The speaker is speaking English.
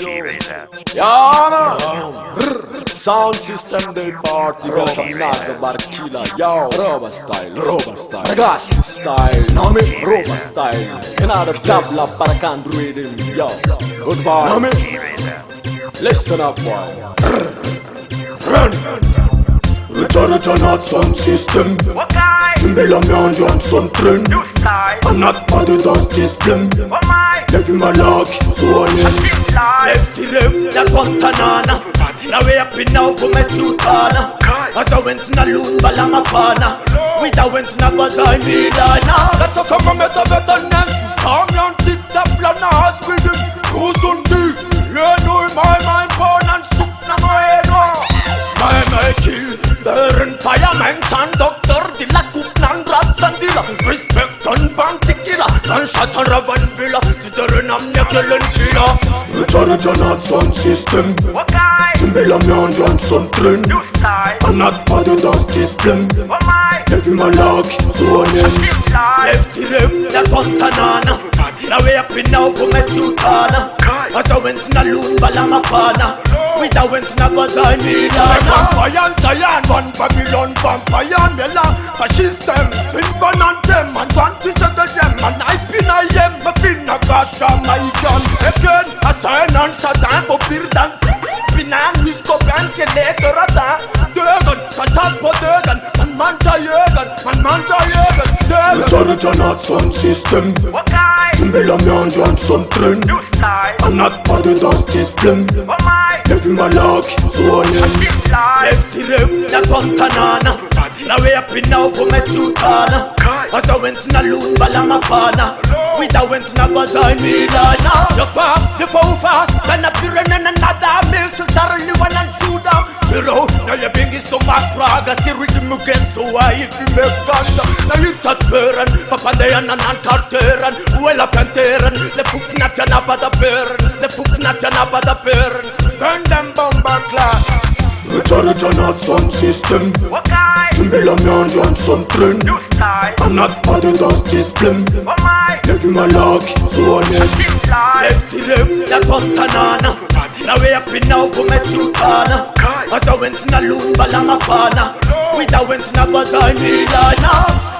Yo, sound system day party, go from Nadz about killer. Yo, rubber style, Nadz style, Nami, rubber style. You know the tabla paracan rhythm. Yo, goodbye, Nami. Listen up, boy. Run. Richard Nadz sound system. Timbila me Johnson trend. I'm not part of the system. Every my lock, so on in. Left to left, that one tanana. Now we up in now, come at you, Tana. As I went to Naloon, Balamafana. With I went to Nabazai, Milana. Let's come and make a better nest. Come on, sit up, Nadz with him. Who's on the? You know my mind, born and soup, na my head. I kill, burn, fireman, and doctor, the la cook, and rats and dilla. Respect and bounty killer, and shot and rub and villa. To the run of Nickel and killer. Richard Nadz sound system. Timbila me Johnson trend. I'm not part of the system. Every my lock, so on in. Left to left, that one tanana. Now we up in now, come at you, Tana. As I went to Naloon, Balamafana. With I went to Nabazai, Milana. Vampire, one Babylon, vampire, Mela. Fascist them, Silvan and them, and want to set them. And I pin a yem, I pin a gosh, my gun. Again, a sign and Satan, for Birdan. Pinan, Wisco, and Senator, Durgan, Katat, Durgan, and Manta Jurgen, and Manta Jurgen. Richard Nadz sound system. Timbila me Johnson trend. I'm not part of the system. Every my lock, so on in. Left to left, that one tanana. Now we up in now, come at you, Tana. As I went to Naloon, Balamafana. With I went to Nabazai, Milana. The far, the far, send up the rain and another miss to Sarah, you want and shoot out. Zero, now you're being so much praga, see rhythm again, so I if you make ganda. Now you touch Peran, Papa Dayan and Antarteran, well up and Teran, the Puk Natana Bada Peran, the Puk Natana Bada Peran, burn them bomber class. Richard Nadz sound system. Timbila me Johnson trend. I'm not part of the system. Every my lock, so on in. Left to left, that one tanana. Now we up in now, come at you, Tana. As I went to Naloon, Balamafana. With I went to Nabazai, Milana.